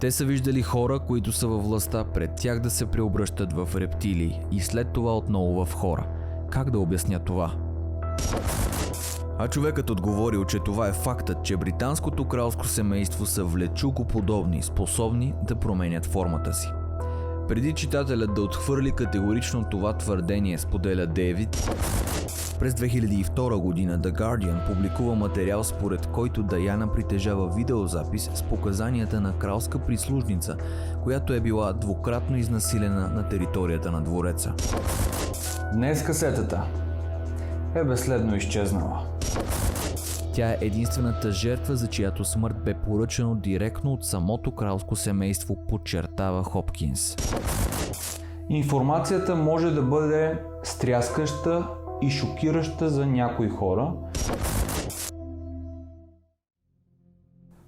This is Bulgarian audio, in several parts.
Те са виждали хора, които са във властта, пред тях да се преобръщат в рептилии и след това отново в хора. Как да обяснят това? А човекът отговорил, че това е фактът, че британското кралско семейство са влечукоподобни, способни да променят формата си. Преди читателят да отхвърли категорично това твърдение, споделя Дейвид, през 2002 година The Guardian публикува материал, според който Даяна притежава видеозапис с показанията на кралска прислужница, която е била двукратно изнасилена на територията на двореца. Днес касетата е безследно изчезнала. Тя е единствената жертва, за чиято смърт бе поръчано директно от самото кралско семейство, подчертава Хопкинс. Информацията може да бъде стряскаща и шокираща за някои хора.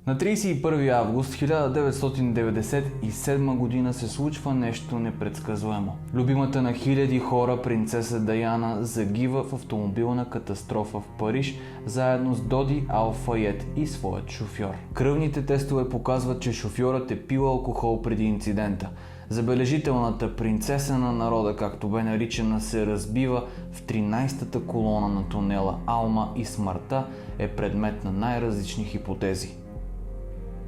На 31 август 1997 година се случва нещо непредсказуемо. Любимата на хиляди хора принцеса Даяна загива в автомобилна катастрофа в Париж, заедно с Доди Ал Файед и своят шофьор. Кръвните тестове показват, че шофьорът е пил алкохол преди инцидента. Забележителната принцеса на народа, както бе наричана, се разбива в 13-та колона на тунела Алма и смъртта е предмет на най-различни хипотези.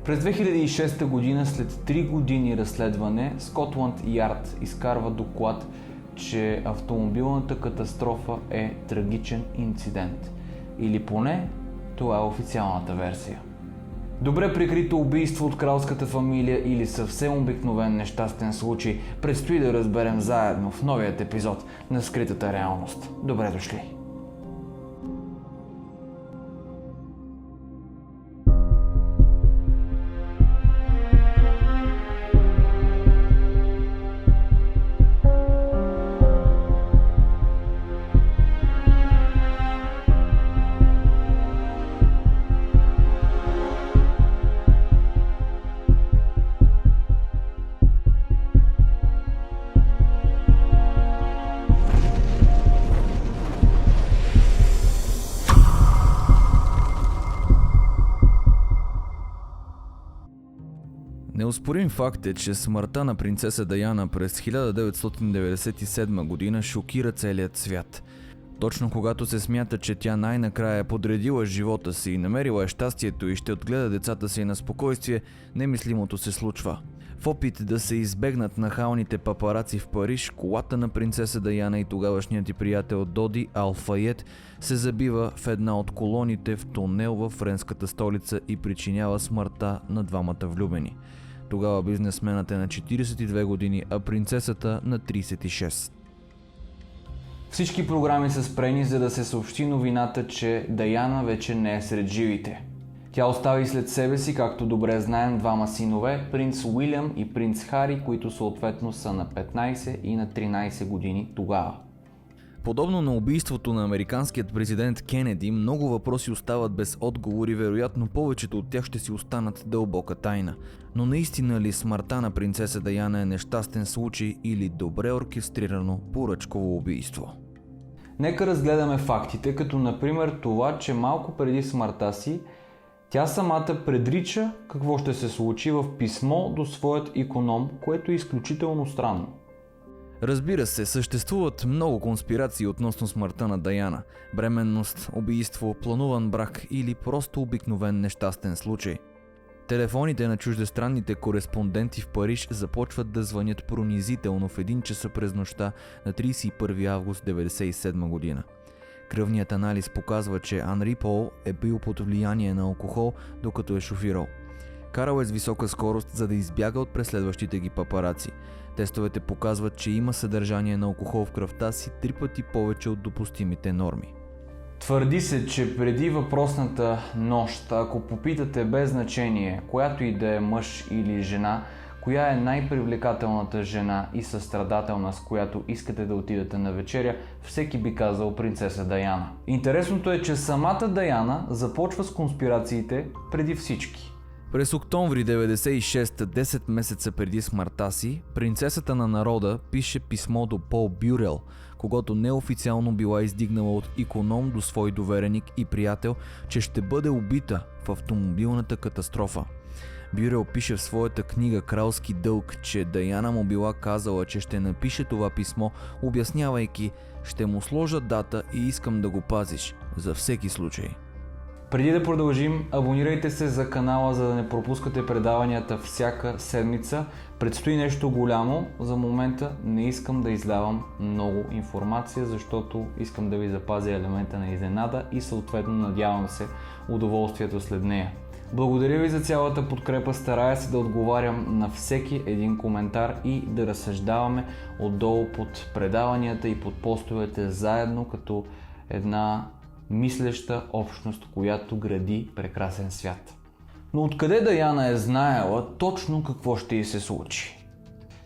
През 2006 година, след 3 години разследване, Скотланд Ярд изкарва доклад, че автомобилната катастрофа е трагичен инцидент. Или поне това е официалната версия. Добре прикрито убийство от кралската фамилия или съвсем обикновен нещастен случай, предстои да разберем заедно в новият епизод на Скритата реалност. Добре дошли! Неоспорим факт е, че смъртта на принцеса Даяна през 1997 година шокира целият свят. Точно когато се смята, че тя най-накрая е подредила живота си и намерила щастието и ще отгледа децата си на спокойствие, немислимото се случва. В опит да се избегнат нахалните папараци в Париж, колата на принцеса Даяна и тогавашният й приятел Доди Ал Файед се забива в една от колоните в тунел във френската столица и причинява смъртта на двамата влюбени. Тогава бизнесменът е на 42 години, а принцесата на 36. Всички програми са спрени, за да се съобщи новината, че Даяна вече не е сред живите. Тя остави след себе си, както добре знаем, двама синове, принц Уилям и принц Хари, които съответно са на 15 и на 13 години тогава. Подобно на убийството на американският президент Кенеди, много въпроси остават без отговор и вероятно повечето от тях ще си останат дълбока тайна. Но наистина ли смъртта на принцеса Даяна е нещастен случай или добре оркестрирано поръчково убийство? Нека разгледаме фактите, като например това, че малко преди смъртта си тя самата предрича какво ще се случи в писмо до своят иконом, което е изключително странно. Разбира се, съществуват много конспирации относно смъртта на Даяна. Бременност, убийство, плануван брак или просто обикновен нещастен случай. Телефоните на чуждестранните кореспонденти в Париж започват да звънят пронизително в 1 часа през нощта на 31 август 1997 година. Кръвният анализ показва, че Анри Пол е бил под влияние на алкохол, докато е шофирал. Карал е с висока скорост, за да избяга от преследващите ги папараци. Тестовете показват, че има съдържание на алкохол в кръвта си 3 пъти повече от допустимите норми. Твърди се, че преди въпросната нощ, ако попитате без значение, която и да е мъж или жена, коя е най-привлекателната жена и състрадателна, с която искате да отидете на вечеря, всеки би казал принцеса Даяна. Интересното е, че самата Даяна започва с конспирациите преди всички. През октомври 1996, 10 месеца преди смъртта си, принцесата на народа пише писмо до Пол Бюрел, когото неофициално била издигнала от иконом до свой довереник и приятел, че ще бъде убита в автомобилната катастрофа. Бюрел пише в своята книга "Кралски дълг", че Даяна му била казала, че ще напише това писмо, обяснявайки: "Ще му сложа дата и искам да го пазиш, за всеки случай." Преди да продължим, абонирайте се за канала, за да не пропускате предаванията всяка седмица. Предстои нещо голямо. За момента не искам да издавам много информация, защото искам да ви запазя елемента на изненада и съответно надявам се удоволствието след нея. Благодаря ви за цялата подкрепа, старая се да отговарям на всеки един коментар и да разсъждаваме отдолу под предаванията и под постовете заедно като една мислеща общност, която гради прекрасен свят. Но откъде Даяна е знаела точно какво ще й се случи?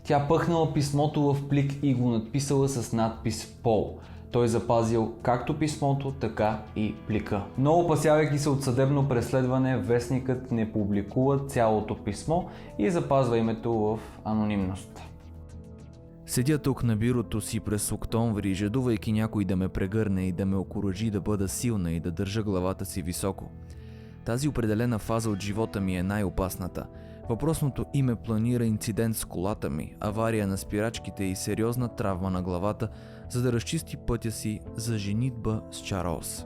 Тя пъхнала писмото в плик и го надписала с надпис "Пол". Той запазил както писмото, така и плика. Но опасявайки се от съдебно преследване, вестникът не публикува цялото писмо и запазва името в анонимност. Седя тук на бюрото си през октомври, жадувайки някой да ме прегърне и да ме окуражи да бъда силна и да държа главата си високо. Тази определена фаза от живота ми е най-опасната. Въпросното име планира инцидент с колата ми, авария на спирачките и сериозна травма на главата, за да разчисти пътя си за женитба с Чарлз.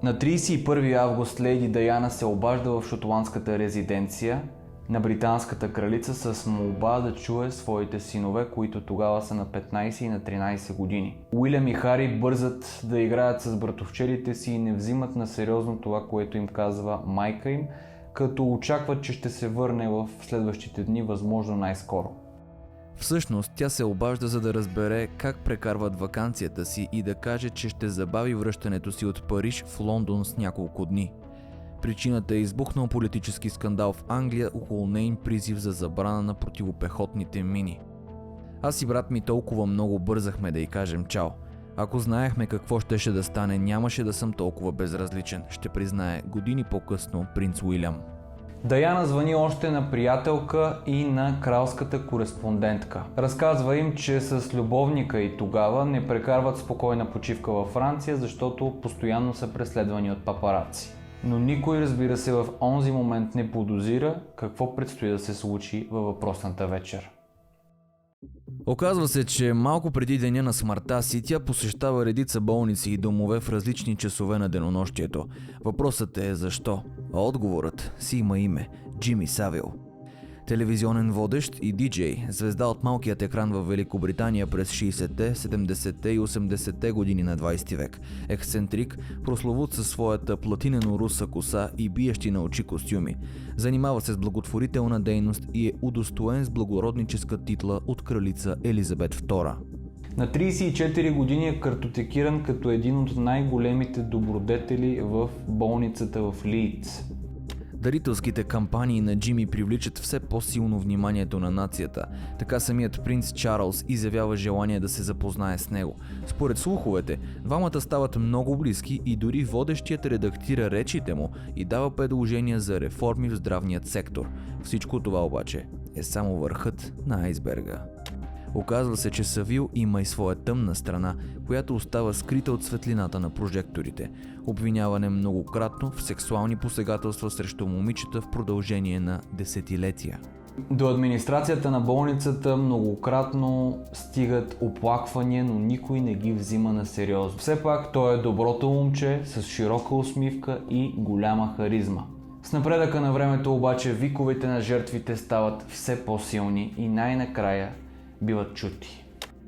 На 31 август леди Даяна се обажда в шотландската резиденция на британската кралица с молба да чуе своите синове, които тогава са на 15 и на 13 години. Уилям и Хари бързат да играят с братовчедите си и не взимат на сериозно това, което им казва майка им, като очакват, че ще се върне в следващите дни, възможно най-скоро. Всъщност тя се обажда, за да разбере как прекарват ваканцията си и да каже, че ще забави връщането си от Париж в Лондон с няколко дни. Причината е избухнал политически скандал в Англия около нейн призив за забрана на противопехотните мини. Аз и брат ми толкова много бързахме да й кажем чао. Ако знаехме какво щеше да стане, нямаше да съм толкова безразличен, ще признае години по-късно принц Уилям. Даяна звъни още на приятелка и на кралската кореспондентка. Разказва им, че с любовника и тогава не прекарват спокойна почивка във Франция, защото постоянно са преследвани от папараци. Но никой, разбира се, в онзи момент не подозира какво предстои да се случи във въпросната вечер. Оказва се, че малко преди деня на смъртта си тя посещава редица болници и домове в различни часове на денонощието. Въпросът е защо, а отговорът си има име – Джими Савил. Телевизионен водещ и диджей, звезда от малкият екран в Великобритания през 60-те, 70-те и 80-те години на 20 век. Ексцентрик, прословут със своята платинено-руса коса и биещи на очи костюми. Занимава се с благотворителна дейност и е удостоен с благородническа титла от кралица Елизабет II. На 34 години е картотекиран като един от най-големите добродетели в болницата в Лийдс. Дарителските кампании на Джими привличат все по-силно вниманието на нацията. Така самият принц Чарлз изявява желание да се запознае с него. Според слуховете, двамата стават много близки и дори водещият редактира речите му и дава предложения за реформи в здравният сектор. Всичко това обаче е само върхът на айсберга. Оказва се, че Савил има и своя тъмна страна, която остава скрита от светлината на прожекторите. Обвиняване многократно в сексуални посегателства срещу момичета в продължение на десетилетия. До администрацията на болницата многократно стигат оплаквания, но никой не ги взима на сериозно. Все пак той е доброто момче с широка усмивка и голяма харизма. С напредъка на времето обаче виковете на жертвите стават все по-силни и най-накрая биват чути.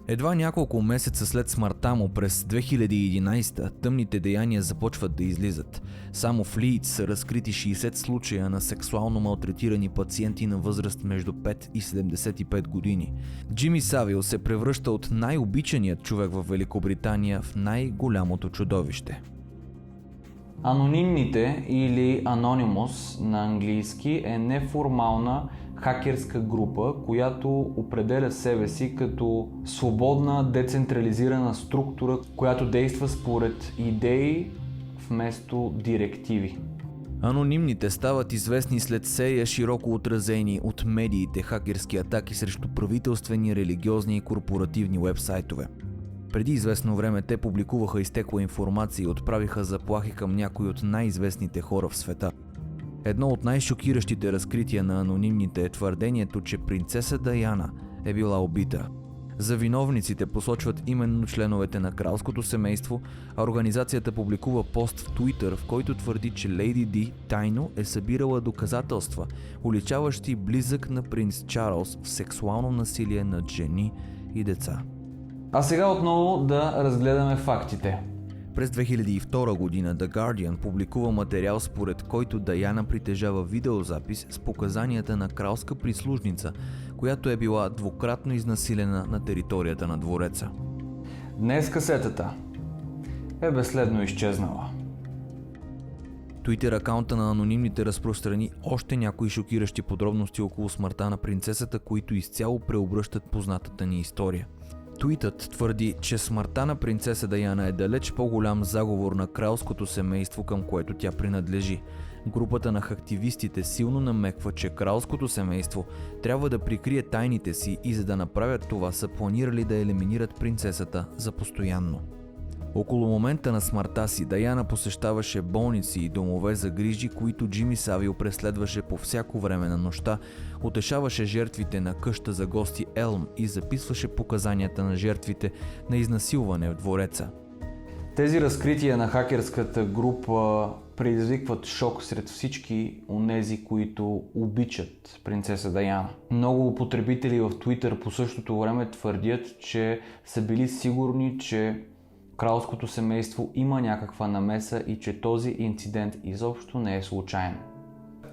Едва няколко месеца след смъртта му през 2011 тъмните деяния започват да излизат. Само в Лийдс са разкрити 60 случая на сексуално малтретирани пациенти на възраст между 5 и 75 години. Джими Савил се превръща от най-обичаният човек в Великобритания в най-голямото чудовище. Анонимните или Anonymous на английски е неформална хакерска група, която определя себе си като свободна, децентрализирана структура, която действа според идеи вместо директиви. Анонимните стават известни след серия широко отразени от медиите хакерски атаки срещу правителствени, религиозни и корпоративни уебсайтове. Преди известно време те публикуваха изтекла информация и отправиха заплахи към някои от най-известните хора в света. Едно от най-шокиращите разкрития на анонимните е твърдението, че принцеса Даяна е била убита. За виновниците посочват именно членовете на кралското семейство, а организацията публикува пост в Twitter, в който твърди, че Лейди Ди тайно е събирала доказателства, уличаващи близък на принц Чарлз в сексуално насилие над жени и деца. А сега отново да разгледаме фактите. През 2002 година The Guardian публикува материал, според който Даяна притежава видеозапис с показанията на кралска прислужница, която е била двукратно изнасилена на територията на двореца. Днес касетата е безследно изчезнала. Twitter акаунта на анонимните разпространи още някои шокиращи подробности около смъртта на принцесата, които изцяло преобръщат познатата ни история. Твитът твърди, че смъртта на принцеса Даяна е далеч по-голям заговор на кралското семейство, към което тя принадлежи. Групата на активистите силно намеква, че кралското семейство трябва да прикрие тайните си и за да направят това са планирали да елиминират принцесата за постоянно. Около момента на смъртта си Даяна посещаваше болници и домове за грижи, които Джимми Савил преследваше по всяко време на нощта, утешаваше жертвите на къща за гости Елм и записваше показанията на жертвите на изнасилване в двореца. Тези разкрития на хакерската група предизвикват шок сред всички онези, които обичат принцеса Даяна. Много потребители в Twitter по същото време твърдят, че са били сигурни, че кралското семейство има някаква намеса и че този инцидент изобщо не е случайен.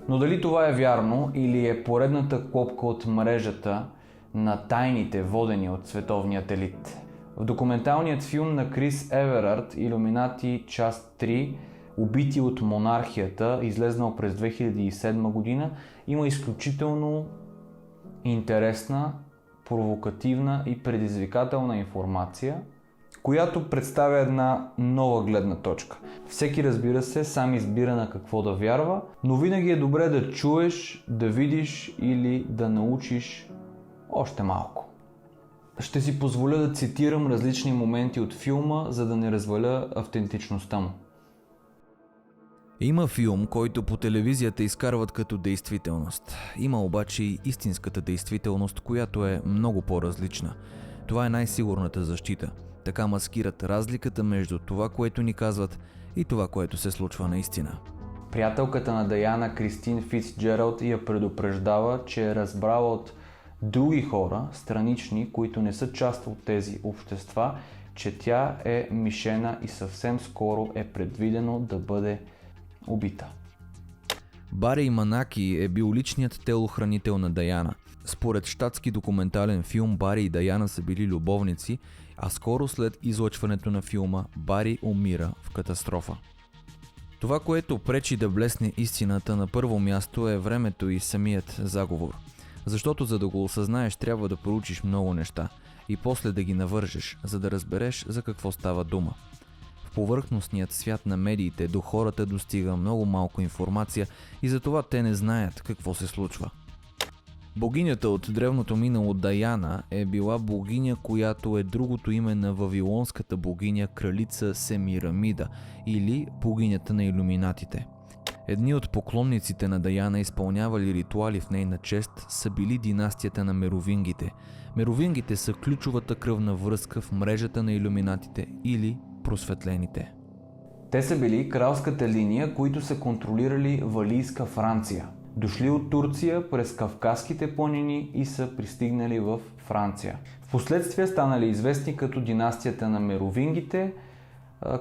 Но дали това е вярно или е поредната клопка от мрежата на тайните, водени от световният елит? В документалният филм на Крис Еверард "Илюминати, част 3. Убити от монархията", излезнал през 2007 година, има изключително интересна, провокативна и предизвикателна информация, която представя една нова гледна точка. Всеки, разбира се, сам избира на какво да вярва, но винаги е добре да чуеш, да видиш или да научиш още малко. Ще си позволя да цитирам различни моменти от филма, за да не разваля автентичността му. Има филм, който по телевизията изкарват като действителност. Има обаче и истинската действителност, която е много по-различна. Това е най-сигурната защита. Така маскират разликата между това, което ни казват, и това, което се случва наистина. Приятелката на Даяна, Кристин Фицджералд, я предупреждава, че е разбрала от други хора, странични, които не са част от тези общества, че тя е мишена и съвсем скоро е предвидено да бъде убита. Бари Манаки е бил личният телохранител на Даяна. Според щатски документален филм, Бари и Даяна са били любовници, а скоро след излъчването на филма Бари умира в катастрофа. Това, което пречи да блесне истината на първо място, е времето и самият заговор. Защото за да го осъзнаеш, трябва да проучиш много неща и после да ги навържеш, за да разбереш за какво става дума. В повърхностният свят на медиите до хората достига много малко информация и затова те не знаят какво се случва. Богинята от древното минало Даяна е била богиня, която е другото име на вавилонската богиня кралица Семирамида или богинята на илюминатите. Едни от поклонниците на Даяна, изпълнявали ритуали в нейна чест, са били династията на Меровингите. Меровингите са ключовата кръвна връзка в мрежата на илюминатите или просветлените. Те са били кралската линия, които са контролирали Валийска Франция. Дошли от Турция през Кавказските планини и са пристигнали в Франция. Впоследствие станали известни като династията на Меровингите,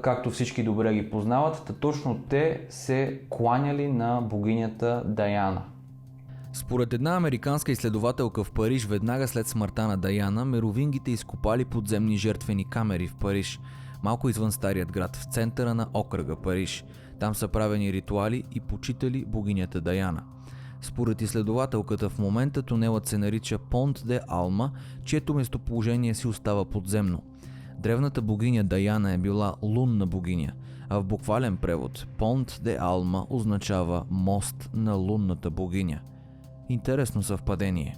както всички добре ги познават, точно те се кланяли на богинята Даяна. Според една американска изследователка в Париж, веднага след смъртта на Даяна, меровингите изкопали подземни жертвени камери в Париж, малко извън старият град, в центъра на окръга Париж. Там са правени ритуали и почитали богинята Даяна. Според изследователката, в момента тунелът се нарича Понт де Алма, чието местоположение си остава подземно. Древната богиня Даяна е била лунна богиня, а в буквален превод Понт де Алма означава мост на лунната богиня. Интересно съвпадение.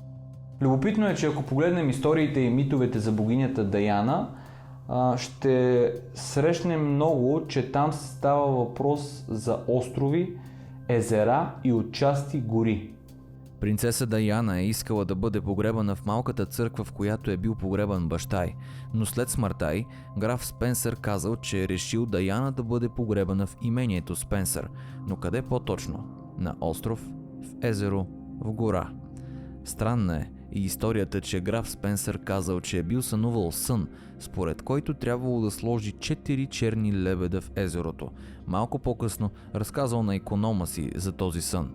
Любопитно е, че ако погледнем историите и митовете за богинята Даяна, ще срещнем много, че там става въпрос за острови езера и отчасти гори. Принцеса Даяна е искала да бъде погребана в малката църква, в която е бил погребан баща й, но след смъртта й, граф Спенсър казал, че е решил Даяна да бъде погребана в имението Спенсър, но къде по-точно? На остров, в езеро, в гора. Странна е и историята, че граф Спенсър казал, че е бил сънувал сън, според който трябвало да сложи 4 черни лебеда в езерото. Малко по-късно разказал на иконома си за този сън.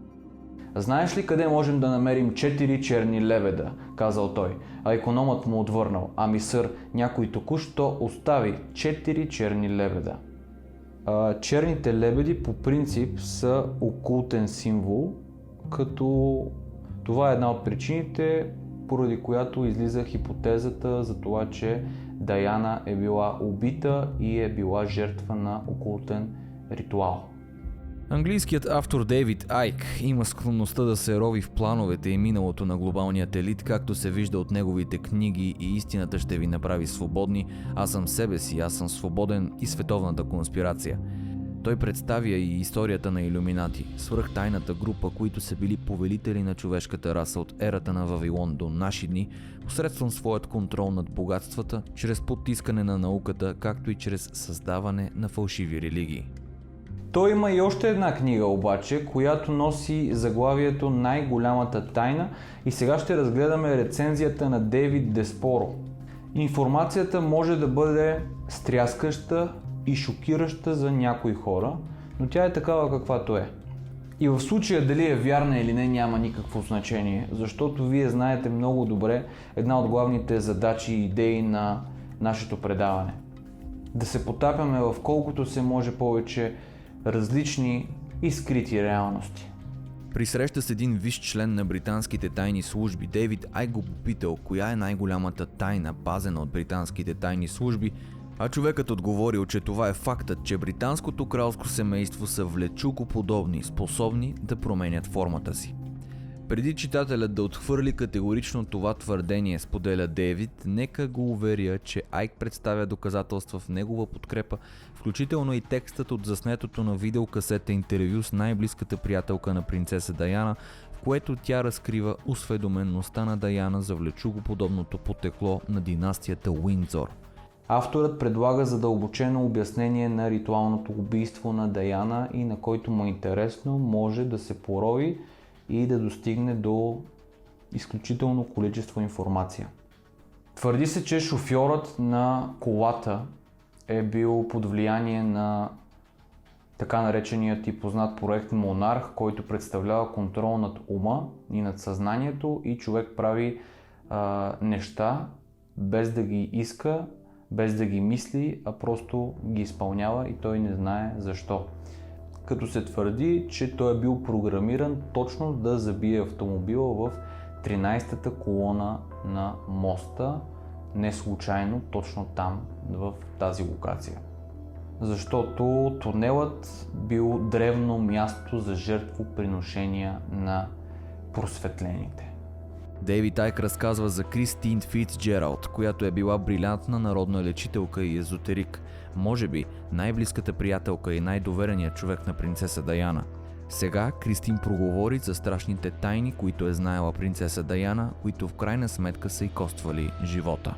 Знаеш ли къде можем да намерим 4 черни лебеда, казал той, а икономът му отвърнал, ами сър, някой току-що остави 4 черни лебеда. Черните лебеди по принцип са окултен символ, като това е една от причините, поради която излиза хипотезата за това, че Даяна е била убита и е била жертва на окултен ритуал. Английският автор Дейвид Айк има склонността да се рови в плановете и миналото на глобалният елит, както се вижда от неговите книги и Истината ще ви направи свободни, Аз съм себе си, аз съм свободен и Световната конспирация. Той представя и историята на Илюминати, свръхтайната група, които са били повелители на човешката раса от ерата на Вавилон до наши дни, посредством своят контрол над богатствата, чрез потискане на науката, както и чрез създаване на фалшиви религии. Той има и още една книга обаче, която носи заглавието Най-голямата тайна и сега ще разгледаме рецензията на Дейвид Деспоро. Информацията може да бъде стряскаща и шокираща за някои хора, но тя е такава каквато е. И в случая дали е вярна или не няма никакво значение, защото вие знаете много добре една от главните задачи и идеи на нашето предаване. Да се потапяме в колкото се може повече различни и скрити реалности. При среща с един висш член на британските тайни служби, Дейвид Айк го попитал коя е най-голямата тайна, пазена от британските тайни служби, а човекът отговорил, че това е фактът, че британското кралско семейство са влечукоподобни, способни да променят формата си. Преди читателят да отхвърли категорично това твърдение, споделя Дейвид, нека го уверя, че Айк представя доказателства в негова подкрепа, включително и текстът от заснетото на видеокасета интервю с най-близката приятелка на принцеса Даяна, в което тя разкрива осведомеността на Даяна за влечукоподобното потекло на династията Уиндзор. Авторът предлага задълбочено обяснение на ритуалното убийство на Даяна и на който му е интересно, може да се порови и да достигне до изключително количество информация. Твърди се, че шофьорът на колата е бил под влияние на така нареченият и познат проект Монарх, който представлява контрол над ума и над съзнанието и човек прави неща без да ги иска, без да ги мисли, а просто ги изпълнява и той не знае защо. Като се твърди, че той е бил програмиран точно да забие автомобила в 13-та колона на моста, не случайно точно там, в тази локация. Защото тунелът бил древно място за жертвоприношения на просветлените. Дейвид Айк разказва за Кристин Фицджералд, която е била брилянтна народна лечителка и езотерик, може би най-близката приятелка и най-довереният човек на принцеса Даяна. Сега Кристин проговори за страшните тайни, които е знаела принцеса Даяна, които в крайна сметка са й коствали живота.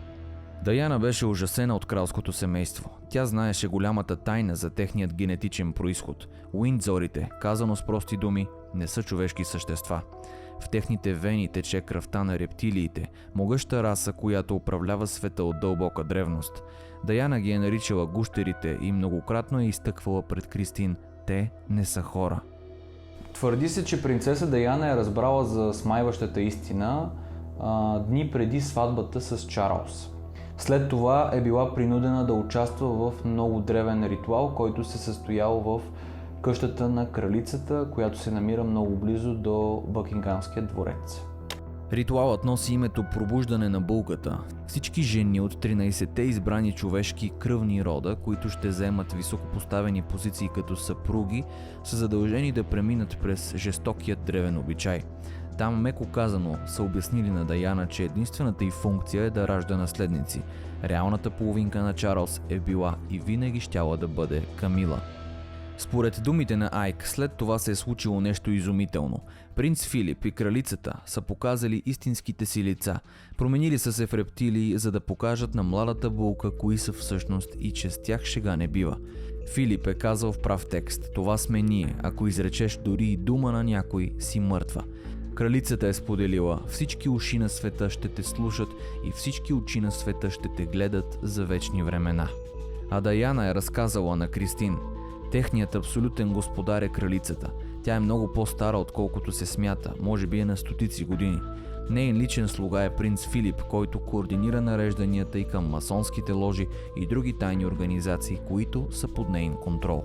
Даяна беше ужасена от кралското семейство. Тя знаеше голямата тайна за техният генетичен происход. Уиндзорите, казано с прости думи, не са човешки същества. В техните вени тече кръвта на рептилиите, могъща раса, която управлява света от дълбока древност. Даяна ги е наричала гущерите и многократно е изтъквала пред Кристин: те не са хора. Твърди се, че принцеса Даяна е разбрала за смайващата истина дни преди сватбата с Чарлз. След това е била принудена да участва в много древен ритуал, който се състоял в къщата на кралицата, която се намира много близо до Бъкингамския дворец. Ритуалът носи името пробуждане на булката. Всички жени от 13-те избрани човешки кръвни рода, които ще заемат високопоставени позиции като съпруги, са задължени да преминат през жестокият древен обичай. Там, меко казано, са обяснили на Даяна, че единствената й функция е да ражда наследници. Реалната половинка на Чарлз е била и винаги щяла да бъде Камила. Според думите на Айк, след това се е случило нещо изумително. Принц Филип и кралицата са показали истинските си лица, променили са се в рептилии, за да покажат на младата булка кои са всъщност и че с тях шега не бива. Филип е казал в прав текст: това сме ние, ако изречеш дори и дума на някой, си мъртва. Кралицата е споделила: всички уши на света ще те слушат и всички очи на света ще те гледат за вечни времена. А Даяна е разказала на Кристин: техният абсолютен господар е кралицата. Тя е много по-стара, отколкото се смята, може би е на стотици години. Нейн личен слуга е принц Филип, който координира нарежданията и към масонските ложи и други тайни организации, които са под нейн контрол.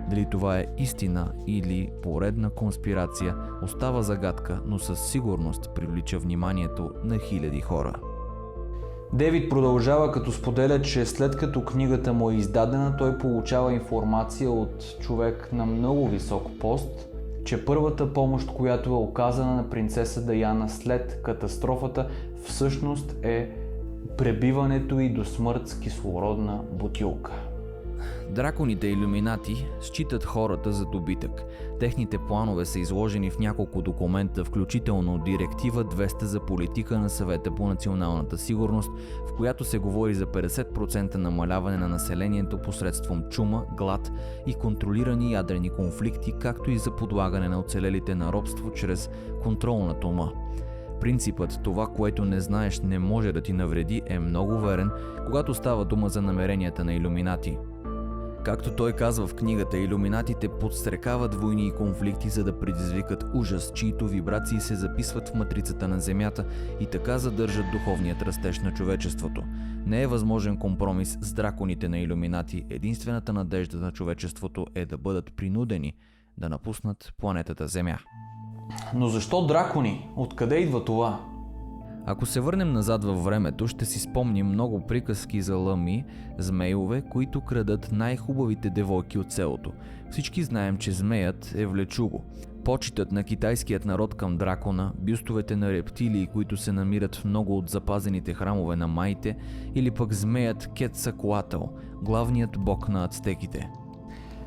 Дали това е истина или поредна конспирация, остава загадка, но със сигурност привлича вниманието на хиляди хора. Дейвид продължава, като споделя, че след като книгата му е издадена, той получава информация от човек на много висок пост, че първата помощ, която е оказана на принцеса Даяна след катастрофата, всъщност е пребиването й до смърт с кислородна бутилка. Драконите илюминати считат хората за добитък. Техните планове са изложени в няколко документа, включително Директива 200 за политика на Съвета по националната сигурност, в която се говори за 50% намаляване на населението посредством чума, глад и контролирани ядрени конфликти, както и за подлагане на оцелелите на робство чрез контрол над ума. Принципът "това, което не знаеш, не може да ти навреди" е много верен, когато става дума за намеренията на илюминати. Както той казва в книгата, илюминатите подстрекават войни и конфликти, за да предизвикат ужас, чието вибрации се записват в матрицата на Земята и така задържат духовният растеж на човечеството. Не е възможен компромис с драконите на илюминати. Единствената надежда на човечеството е да бъдат принудени да напуснат планетата Земя. Но защо дракони? Откъде идва това? Ако се върнем назад във времето, ще си спомним много приказки за лъми, змейове, които крадат най-хубавите девойки от селото. Всички знаем, че змеят е влечуго. Почитът на китайският народ към дракона, бюстовете на рептилии, които се намират в много от запазените храмове на майите, или пък змеят Кетцалкоатль, главният бог на ацтеките.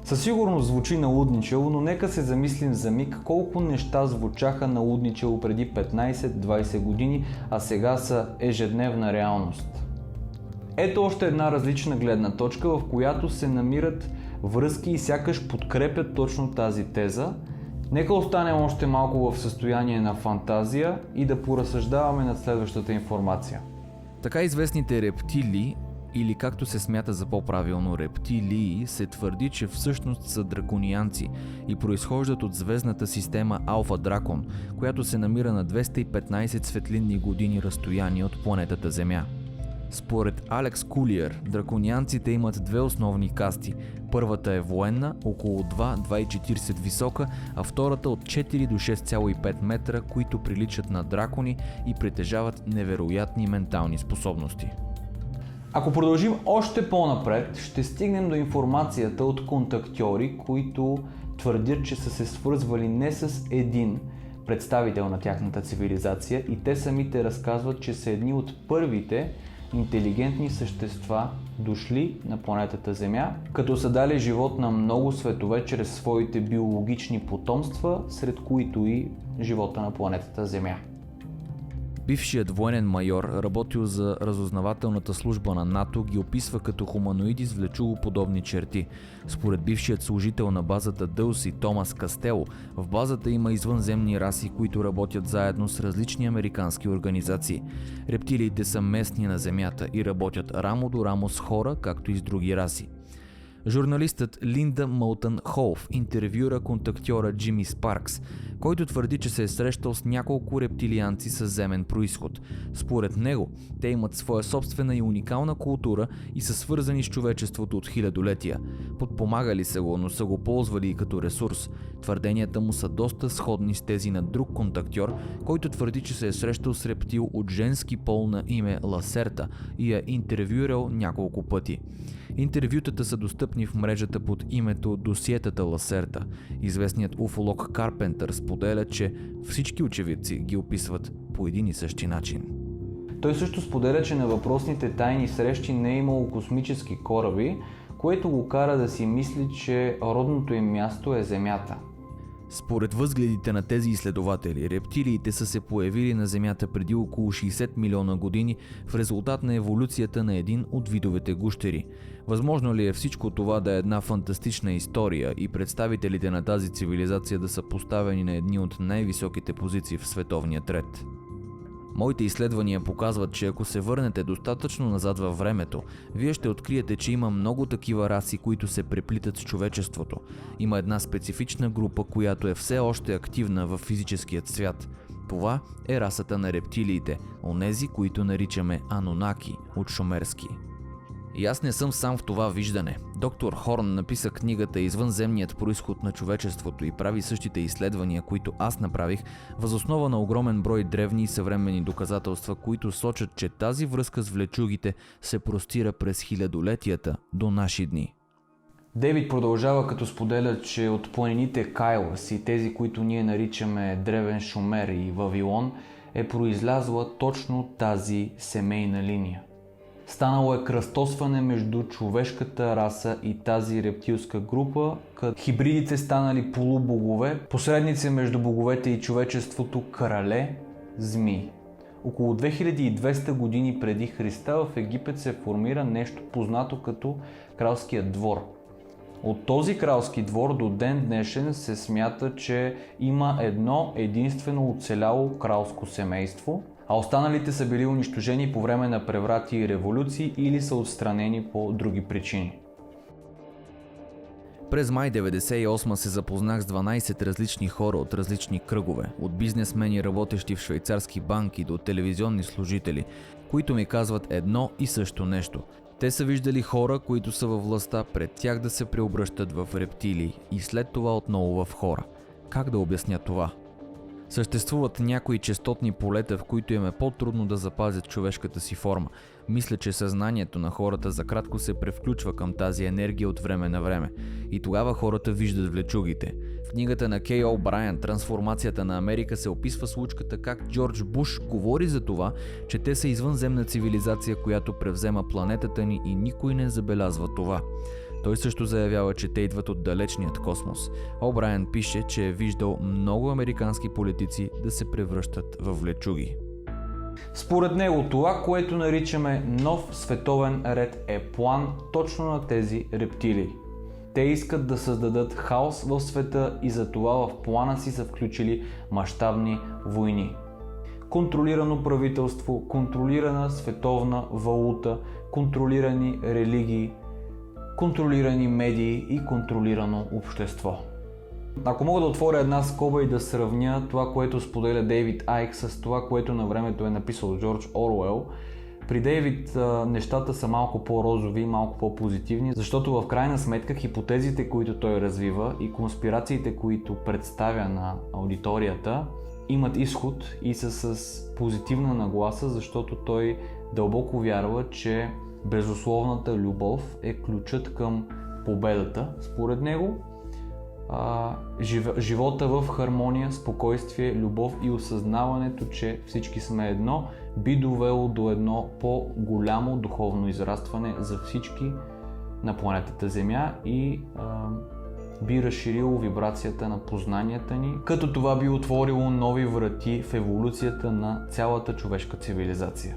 Със сигурност звучи налудничево, но нека се замислим за миг колко неща звучаха налудничево преди 15-20 години, а сега са ежедневна реалност. Ето още една различна гледна точка, в която се намират връзки и сякаш подкрепят точно тази теза. Нека останем още малко в състояние на фантазия и да поразсъждаваме над следващата информация. Така известните рептилии, или както се смята за по-правилно рептилии, се твърди, че всъщност са драконианци и произхождат от звездната система Алфа Дракон, която се намира на 215 светлинни години разстояние от планетата Земя. Според Алекс Кулиер, драконианците имат две основни касти. Първата е военна, около 2,40 висока, а втората от 4 до 6,5 метра, които приличат на дракони и притежават невероятни ментални способности. Ако продължим още по-напред, ще стигнем до информацията от контактьори, които твърдят, че са се свързвали не с един представител на тяхната цивилизация и те самите разказват, че са едни от първите интелигентни същества, дошли на планетата Земя, като са дали живот на много светове чрез своите биологични потомства, сред които и живота на планетата Земя. Бившият военен майор, работил за разузнавателната служба на НАТО, ги описва като хуманоиди с влечугоподобни черти. Според бившият служител на базата Дълси Томас Кастело, в базата има извънземни раси, които работят заедно с различни американски организации. Рептилиите са местни на Земята и работят рамо до рамо с хора, както и с други раси. Журналистът Линда Моултън Холф интервюра контактьора Джимми Спаркс, който твърди, че се е срещал с няколко рептилианци с земен происход. Според него, те имат своя собствена и уникална култура и са свързани с човечеството от хилядолетия. Подпомагали са го, но са го ползвали и като ресурс. Твърденията му са доста сходни с тези на друг контактьор, който твърди, че се е срещал с рептил от женски пол на име Ласерта и е интервюирал няколко пъти. Интервютата са достъпни в мрежата под името Досиетата Ласерта. Известният уфолог Карпентър споделя, че всички очевидци ги описват по един и същи начин. Той също споделя, че на въпросните тайни срещи не е имало космически кораби, което го кара да си мисли, че родното им място е Земята. Според възгледите на тези изследователи, рептилиите са се появили на Земята преди около 60 милиона години в резултат на еволюцията на един от видовете гущери. Възможно ли е всичко това да е една фантастична история и представителите на тази цивилизация да са поставени на едни от най-високите позиции в световния ред? Моите изследвания показват, че ако се върнете достатъчно назад във времето, вие ще откриете, че има много такива раси, които се преплитат с човечеството. Има една специфична група, която е все още активна във физическият свят. Това е расата на рептилиите, онези, които наричаме Анунаки от шумерски. И аз не съм сам в това виждане. Доктор Хорн написа книгата "Извънземният произход на човечеството" и прави същите изследвания, които аз направих, въз основа на огромен брой древни и съвременни доказателства, които сочат, че тази връзка с влечугите се простира през хилядолетията до наши дни. Дейвид продължава като споделя, че от планините Кайлас и тези, които ние наричаме Древен Шумер и Вавилон, е произлязла точно тази семейна линия. Станало е кръстосване между човешката раса и тази рептилска група, като хибридите станали полубогове, посредници между боговете и човечеството, крале, змии. Около 2200 години преди Христа в Египет се формира нещо познато като кралският двор. От този кралски двор до ден днешен се смята, че има едно единствено оцеляло кралско семейство, а останалите са били унищожени по време на преврати и революции или са отстранени по други причини. През май 1998 се запознах с 12 различни хора от различни кръгове, от бизнесмени, работещи в швейцарски банки, до телевизионни служители, които ми казват едно и също нещо. Те са виждали хора, които са във властта, пред тях да се преобръщат в рептилии и след това отново в хора. Как да обясня това? Съществуват някои честотни полета, в които им е по-трудно да запазят човешката си форма. Мисля, че съзнанието на хората за кратко се превключва към тази енергия от време на време. И тогава хората виждат влечугите. В книгата на Кей О'Брайан "Трансформацията на Америка" се описва случката как Джордж Буш говори за това, че те са извънземна цивилизация, която превзема планетата ни и никой не забелязва това. Той също заявява, че те идват от далечният космос. О'Брайан пише, че е виждал много американски политици да се превръщат в влечуги. Според него това, което наричаме нов световен ред, е план точно на тези рептилии. Те искат да създадат хаос в света и затова в плана си са включили мащабни войни. Контролирано правителство, контролирана световна валута, контролирани религии, контролирани медии и контролирано общество. Ако мога да отворя една скоба и да сравня това, което споделя Дейвид Айк с това, което на времето е написал Джордж Оруел, при Дейвид нещата са малко по-розови, малко по-позитивни, защото в крайна сметка хипотезите, които той развива и конспирациите, които представя на аудиторията, имат изход и са с позитивна нагласа, защото той дълбоко вярва, че безусловната любов е ключът към победата. Според него, живота в хармония, спокойствие, любов и осъзнаването, че всички сме едно, би довело до едно по-голямо духовно израстване за всички на планетата Земя и би разширило вибрацията на познанията ни, като това би отворило нови врати в еволюцията на цялата човешка цивилизация.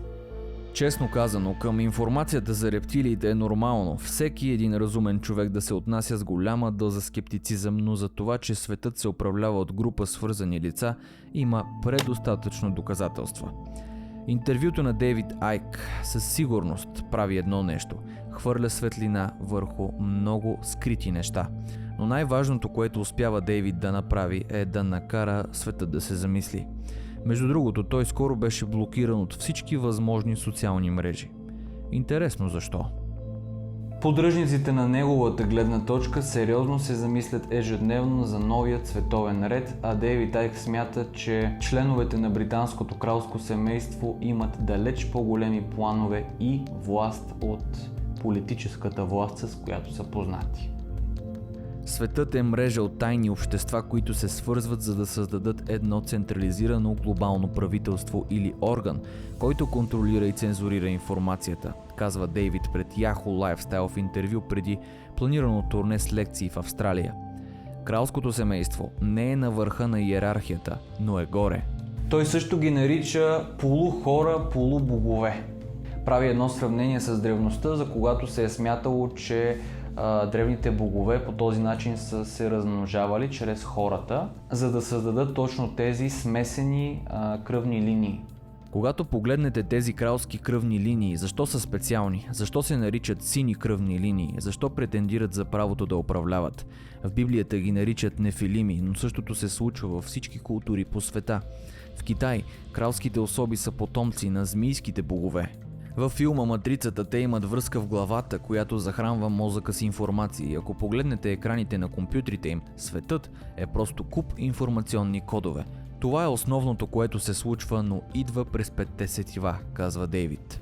Честно казано, към информацията за рептилиите е нормално всеки един разумен човек да се отнася с голяма доза скептицизъм, но за това, че светът се управлява от група свързани лица, има предостатъчно доказателства. Интервюто на Дейвид Айк със сигурност прави едно нещо – хвърля светлина върху много скрити неща. Но най-важното, което успява Дейвид да направи, е да накара света да се замисли. Между другото, той скоро беше блокиран от всички възможни социални мрежи. Интересно защо? Поддръжниците на неговата гледна точка сериозно се замислят ежедневно за новият световен ред, а Дейвид Айк смята, че членовете на британското кралско семейство имат далеч по-големи планове и власт от политическата власт, с която са познати. Светът е мрежа от тайни общества, които се свързват, за да създадат едно централизирано глобално правителство или орган, който контролира и цензурира информацията, казва Дейвид пред Yahoo Lifestyle в интервю преди планирано турне с лекции в Австралия. Кралското семейство не е на върха на иерархията, но е горе. Той също ги нарича полухора, полубогове. Прави едно сравнение с древността, за когато се е смятало, че древните богове по този начин са се размножавали чрез хората, за да създадат точно тези смесени кръвни линии. Когато погледнете тези кралски кръвни линии, защо са специални? Защо се наричат сини кръвни линии? Защо претендират за правото да управляват? В Библията ги наричат нефилими, но същото се случва във всички култури по света. В Китай кралските особи са потомци на змийските богове. Във филма Матрицата те имат връзка в главата, която захранва мозъка с информация, и ако погледнете екраните на компютрите им, светът е просто куп информационни кодове. Това е основното, което се случва, но идва през 5-те сетива, казва Дейвид.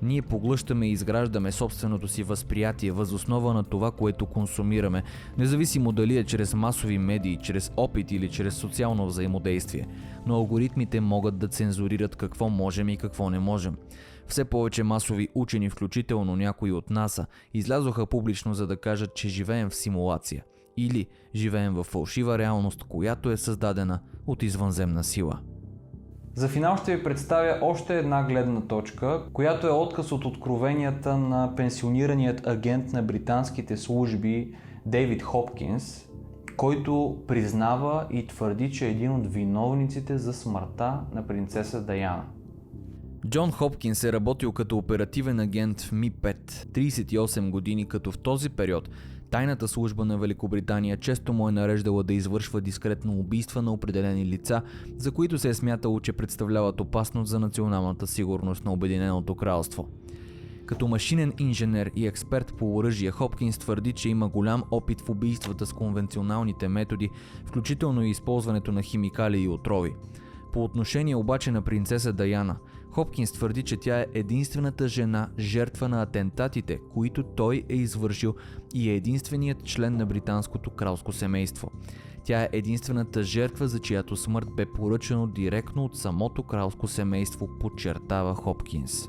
Ние поглъщаме и изграждаме собственото си възприятие въз основа на това, което консумираме, независимо дали е чрез масови медии, чрез опит или чрез социално взаимодействие. Но алгоритмите могат да цензурират какво можем и какво не можем. Все повече масови учени, включително някои от НАСА, излязоха публично, за да кажат, че живеем в симулация. Или живеем в фалшива реалност, която е създадена от извънземна сила. За финал ще ви представя още една гледна точка, която е отказ от откровенията на пенсионираният агент на британските служби Дейвид Хопкинс, който признава и твърди, че е един от виновниците за смъртта на принцеса Даяна. Джон Хопкинс е работил като оперативен агент в Ми-5 38 години, като в този период тайната служба на Великобритания често му е нареждала да извършва дискретно убийства на определени лица, за които се е смятало, че представляват опасност за националната сигурност на Обединеното кралство. Като машинен инженер и експерт по оръжие, Хопкинс твърди, че има голям опит в убийствата с конвенционалните методи, включително и използването на химикали и отрови. По отношение обаче на принцеса Даяна, Хопкинс твърди, че тя е единствената жена, жертва на атентатите, които той е извършил, и е единственият член на британското кралско семейство. Тя е единствената жертва, за чиято смърт бе поръчано директно от самото кралско семейство, подчертава Хопкинс.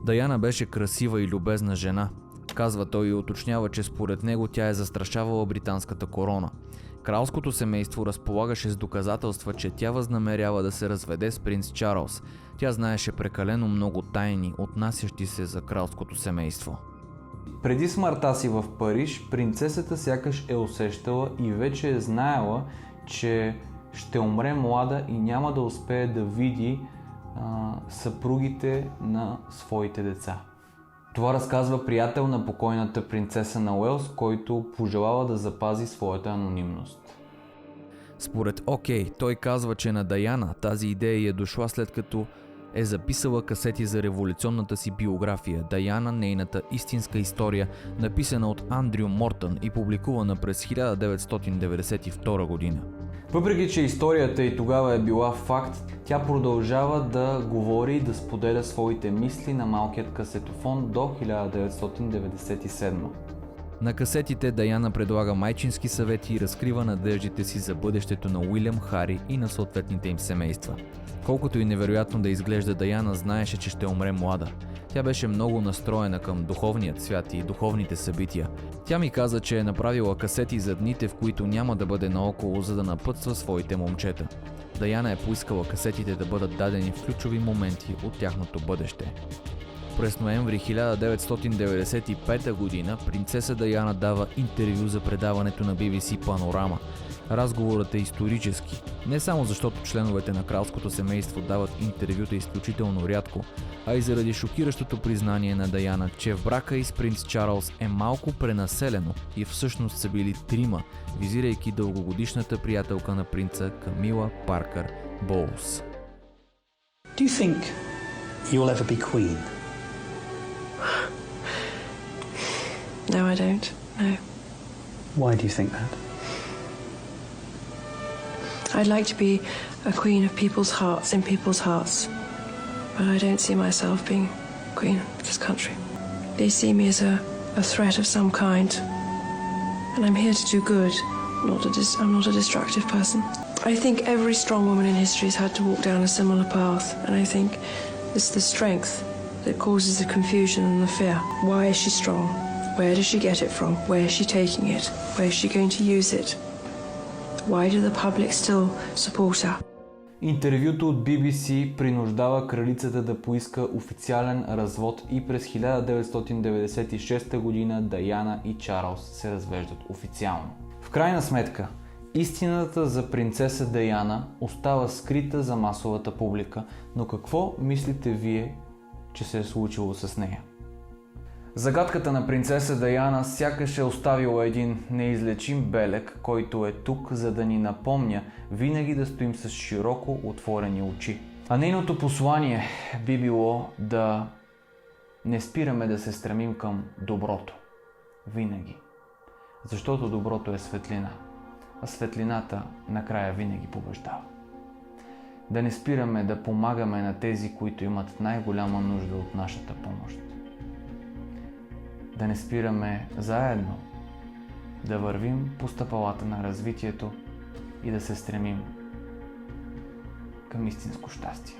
Даяна беше красива и любезна жена, казва той, и уточнява, че според него тя е застрашавала британската корона. Кралското семейство разполагаше с доказателства, че тя възнамерява да се разведе с принц Чарлз. Тя знаеше прекалено много тайни, отнасящи се за кралското семейство. Преди смъртта си в Париж, принцесата сякаш е усещала и вече е знаела, че ще умре млада и няма да успее да види съпругите на своите деца. Това разказва приятел на покойната принцеса на Уелс, който пожелава да запази своята анонимност. Според той казва, че на Даяна тази идея е дошла след като е записала касети за революционната си биография Даяна, нейната истинска история, написана от Андрю Мортън и публикувана през 1992 година. Въпреки че историята и тогава е била факт, тя продължава да говори и да споделя своите мисли на малкият касетофон до 1997. На касетите Даяна предлага майчински съвети и разкрива надеждите си за бъдещето на Уилям, Хари и на съответните им семейства. Колкото и невероятно да изглежда, Даяна знаеше, че ще умре млада. Тя беше много настроена към духовният свят и духовните събития. Тя ми каза, че е направила касети за дните, в които няма да бъде наоколо, за да напътства своите момчета. Даяна е поискала касетите да бъдат дадени в ключови моменти от тяхното бъдеще. През ноември 1995 година принцеса Даяна дава интервю за предаването на BBC Панорама. Разговорът е исторически, не само защото членовете на кралското семейство дават интервюта изключително рядко, а и заради шокиращото признание на Даяна, че в брака й с принц Чарлз е малко пренаселено и всъщност са били трима, визирайки дългогодишната приятелка на принца Камила Паркър Боулс. Do you think you'll ever be queen? No, I don't. No. Why do you think that? I'd like to be a queen of people's hearts, in people's hearts. But I don't see myself being queen of this country. They see me as a threat of some kind. And I'm here to do good. I'm not a destructive person. I think every strong woman in history has had to walk down a similar path, and I think it's the strength that causes the confusion and the fear. Why is she strong? Where does she get it from? Where is she taking it? Where is she going to use it? Why do the public still support her? Интервюто от BBC принуждава кралицата да поиска официален развод и през 1996 година Даяна и Чарлз се развеждат официално. В крайна сметка, истината за принцеса Даяна остава скрита за масовата публика, но какво мислите вие, че се е случило с нея? Загадката на принцеса Даяна сякаш е оставила един неизлечим белег, който е тук, за да ни напомня винаги да стоим с широко отворени очи. А нейното послание би било да не спираме да се стремим към доброто. Винаги. Защото доброто е светлина, а светлината накрая винаги побеждава. Да не спираме да помагаме на тези, които имат най-голяма нужда от нашата помощ. Да не спираме заедно да вървим по стъпалата на развитието и да се стремим към истинско щастие.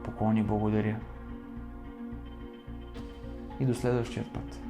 Поклони, благодаря и до следващия път.